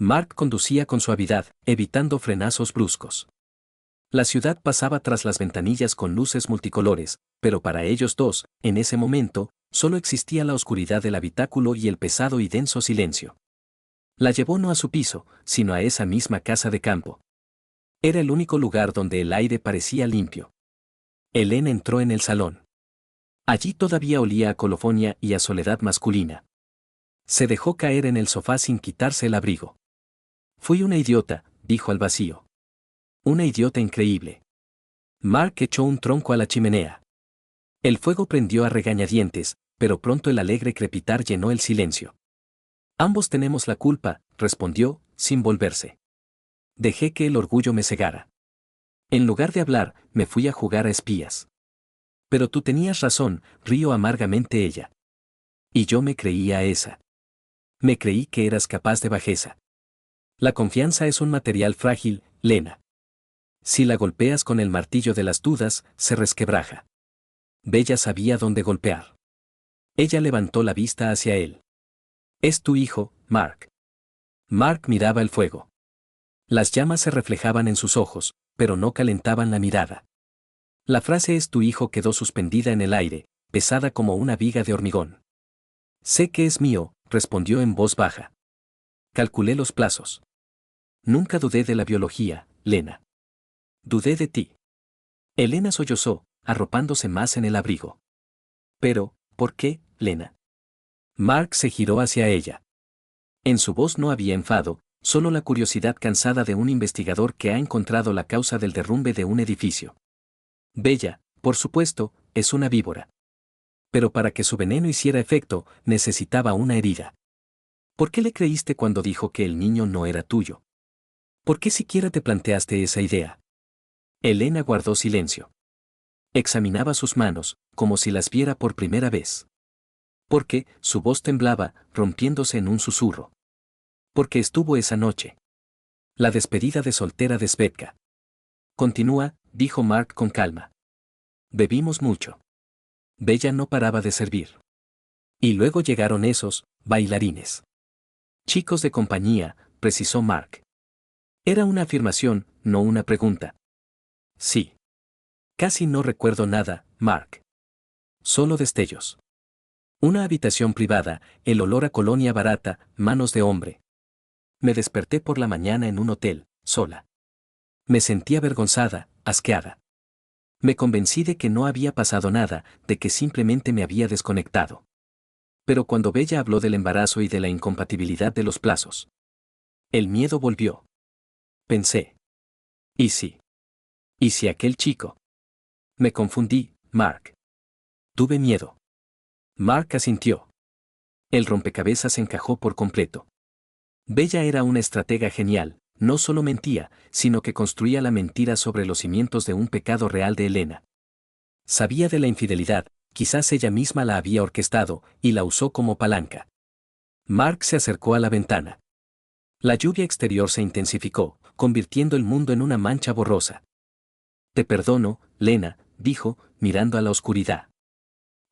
Speaker 1: Mark conducía con suavidad, evitando frenazos bruscos. La ciudad pasaba tras las ventanillas con luces multicolores, pero para ellos dos, en ese momento, solo existía la oscuridad del habitáculo y el pesado y denso silencio. La llevó no a su piso, sino a esa misma casa de campo. Era el único lugar donde el aire parecía limpio. Elena entró en el salón. Allí todavía olía a colofonia y a soledad masculina. Se dejó caer en el sofá sin quitarse el abrigo. Fui una idiota, dijo al vacío. Una idiota increíble. Mark echó un tronco a la chimenea. El fuego prendió a regañadientes, pero pronto el alegre crepitar llenó el silencio. Ambos tenemos la culpa, respondió, sin volverse. Dejé que el orgullo me cegara. En lugar de hablar, me fui a jugar a espías. Pero tú tenías razón, rió amargamente ella. Y yo me creía esa. Me creí que eras capaz de bajeza. La confianza es un material frágil, Lena. Si la golpeas con el martillo de las dudas, se resquebraja. Bella sabía dónde golpear. Ella levantó la vista hacia él. Es tu hijo, Mark. Mark miraba el fuego. Las llamas se reflejaban en sus ojos, pero no calentaban la mirada. La frase es tu hijo quedó suspendida en el aire, pesada como una viga de hormigón. Sé que es mío, respondió en voz baja. Calculé los plazos. Nunca dudé de la biología, Lena. Dudé de ti. Elena sollozó, arropándose más en el abrigo. Pero, ¿por qué, Lena? Mark se giró hacia ella. En su voz no había enfado, solo la curiosidad cansada de un investigador que ha encontrado la causa del derrumbe de un edificio. Bella, por supuesto, es una víbora. Pero para que su veneno hiciera efecto, necesitaba una herida. ¿Por qué le creíste cuando dijo que el niño no era tuyo? ¿Por qué siquiera te planteaste esa idea? Elena guardó silencio. Examinaba sus manos, como si las viera por primera vez. Porque, su voz temblaba, rompiéndose en un susurro. Porque estuvo esa noche. La despedida de soltera de Svetka. Continúa, dijo Mark con calma. Bebimos mucho. Bella no paraba de servir. Y luego llegaron esos, bailarines. Chicos de compañía, precisó Mark. Era una afirmación, no una pregunta. Sí. Casi no recuerdo nada, Mark. Solo destellos. Una habitación privada, el olor a colonia barata, manos de hombre. Me desperté por la mañana en un hotel, sola. Me sentí avergonzada, asqueada. Me convencí de que no había pasado nada, de que simplemente me había desconectado. Pero cuando Bella habló del embarazo y de la incompatibilidad de los plazos, el miedo volvió. Pensé. ¿Y si? ¿Y si aquel chico? Me confundí, Mark. Tuve miedo. Mark asintió. El rompecabezas encajó por completo. Bella era una estratega genial, no solo mentía, sino que construía la mentira sobre los cimientos de un pecado real de Elena. Sabía de la infidelidad, quizás ella misma la había orquestado, y la usó como palanca. Mark se acercó a la ventana. La lluvia exterior se intensificó, convirtiendo el mundo en una mancha borrosa. Te perdono, Lena, dijo, mirando a la oscuridad.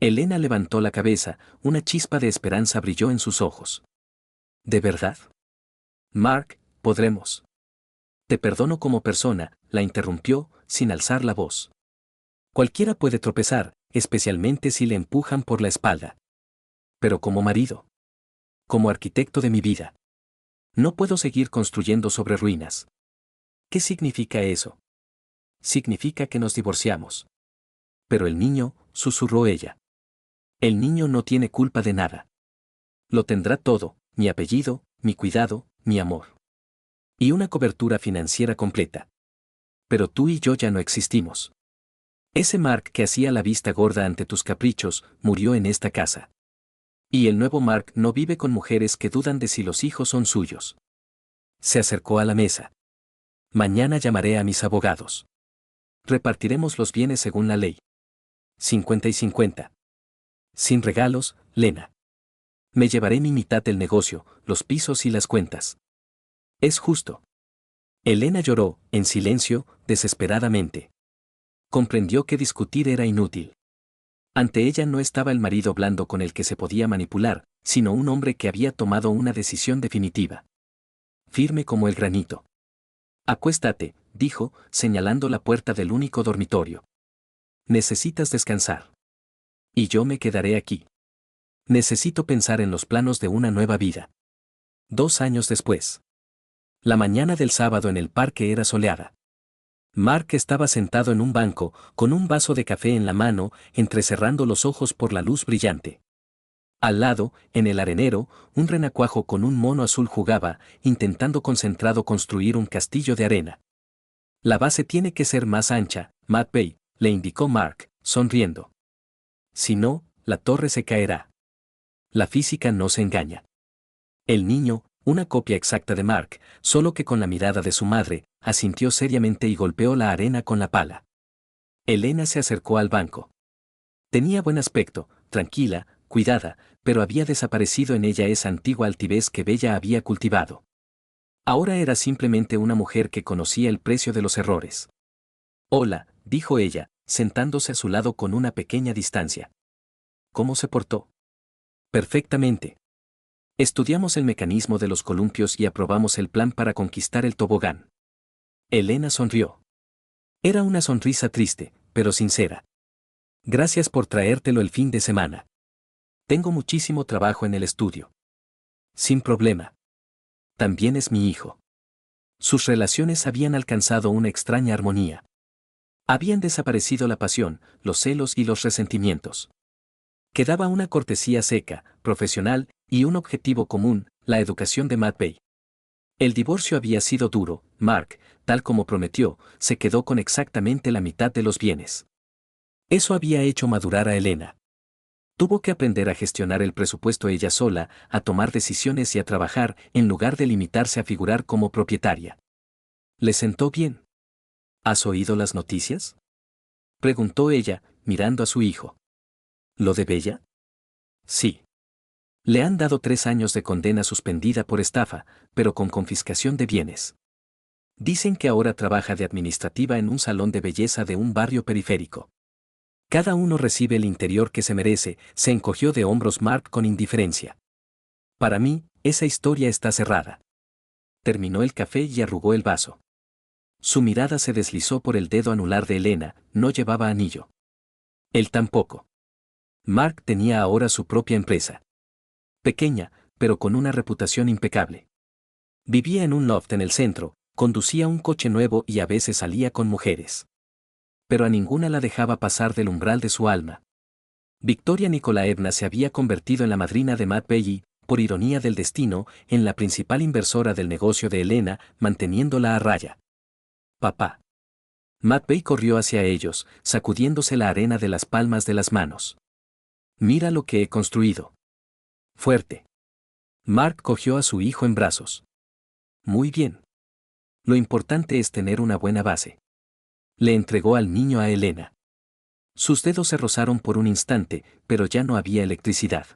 Speaker 1: Elena levantó la cabeza, una chispa de esperanza brilló en sus ojos. ¿De verdad? Mark, podremos. Te perdono como persona, la interrumpió, sin alzar la voz. Cualquiera puede tropezar, especialmente si le empujan por la espalda. Pero como marido. Como arquitecto de mi vida. No puedo seguir construyendo sobre ruinas. ¿Qué significa eso? Significa que nos divorciamos. Pero el niño, susurró ella. El niño no tiene culpa de nada. Lo tendrá todo, mi apellido, mi cuidado, mi amor. Y una cobertura financiera completa. Pero tú y yo ya no existimos. Ese Mark que hacía la vista gorda ante tus caprichos, murió en esta casa. Y el nuevo Mark no vive con mujeres que dudan de si los hijos son suyos. Se acercó a la mesa. Mañana llamaré a mis abogados. Repartiremos los bienes según la ley. 50 y 50. Sin regalos, Lena. Me llevaré mi mitad del negocio, los pisos y las cuentas. Es justo. Elena lloró, en silencio, desesperadamente. Comprendió que discutir era inútil. Ante ella no estaba el marido blando con el que se podía manipular, sino un hombre que había tomado una decisión definitiva. Firme como el granito. Acuéstate, dijo, señalando la puerta del único dormitorio. Necesitas descansar. Y yo me quedaré aquí. Necesito pensar en los planos de una nueva vida. 2 años después. La mañana del sábado en el parque era soleada. Mark estaba sentado en un banco, con un vaso de café en la mano, entrecerrando los ojos por la luz brillante. Al lado, en el arenero, un renacuajo con un mono azul jugaba, intentando concentrado construir un castillo de arena. La base tiene que ser más ancha, Matvey, le indicó Mark, sonriendo. Si no, la torre se caerá. La física no se engaña. El niño, una copia exacta de Mark, solo que con la mirada de su madre, asintió seriamente y golpeó la arena con la pala. Elena se acercó al banco. Tenía buen aspecto, tranquila, cuidada, pero había desaparecido en ella esa antigua altivez que Bella había cultivado. Ahora era simplemente una mujer que conocía el precio de los errores. Hola, dijo ella, sentándose a su lado con una pequeña distancia. ¿Cómo se portó? Perfectamente. Estudiamos el mecanismo de los columpios y aprobamos el plan para conquistar el tobogán. Elena sonrió. Era una sonrisa triste, pero sincera. Gracias por traértelo el fin de semana. Tengo muchísimo trabajo en el estudio. Sin problema. También es mi hijo. Sus relaciones habían alcanzado una extraña armonía. Habían desaparecido la pasión, los celos y los resentimientos. Quedaba una cortesía seca, profesional, y un objetivo común, la educación de Matvey. El divorcio había sido duro, Mark, tal como prometió, se quedó con exactamente la mitad de los bienes. Eso había hecho madurar a Elena. Tuvo que aprender a gestionar el presupuesto ella sola, a tomar decisiones y a trabajar, en lugar de limitarse a figurar como propietaria. ¿Le sentó bien? ¿Has oído las noticias? Preguntó ella, mirando a su hijo. ¿Lo de Bella? Sí. Le han dado 3 años de condena suspendida por estafa, pero con confiscación de bienes. Dicen que ahora trabaja de administrativa en un salón de belleza de un barrio periférico. Cada uno recibe el interior que se merece, se encogió de hombros Mark con indiferencia. Para mí, esa historia está cerrada. Terminó el café y arrugó el vaso. Su mirada se deslizó por el dedo anular de Elena, no llevaba anillo. Él tampoco. Mark tenía ahora su propia empresa. Pequeña, pero con una reputación impecable. Vivía en un loft en el centro, conducía un coche nuevo y a veces salía con mujeres. Pero a ninguna la dejaba pasar del umbral de su alma. Victoria Nikolaevna se había convertido en la madrina de Matvey y, por ironía del destino, en la principal inversora del negocio de Elena, manteniéndola a raya. Papá. Matvey corrió hacia ellos, sacudiéndose la arena de las palmas de las manos. Mira lo que he construido. Fuerte. Mark cogió a su hijo en brazos. Muy bien. Lo importante es tener una buena base. Le entregó al niño a Elena. Sus dedos se rozaron por un instante, pero ya no había electricidad.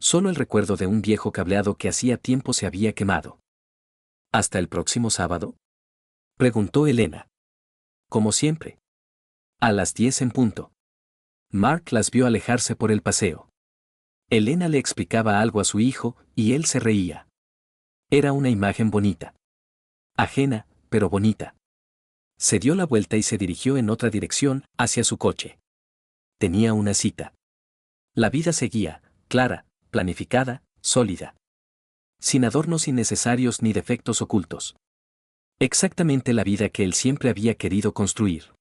Speaker 1: Solo el recuerdo de un viejo cableado que hacía tiempo se había quemado. ¿Hasta el próximo sábado? Preguntó Elena. Como siempre. A las 10 en punto. Mark las vio alejarse por el paseo. Elena le explicaba algo a su hijo, y él se reía. Era una imagen bonita. Ajena, pero bonita. Se dio la vuelta y se dirigió en otra dirección, hacia su coche. Tenía una cita. La vida seguía, clara, planificada, sólida. Sin adornos innecesarios ni defectos ocultos. Exactamente la vida que él siempre había querido construir.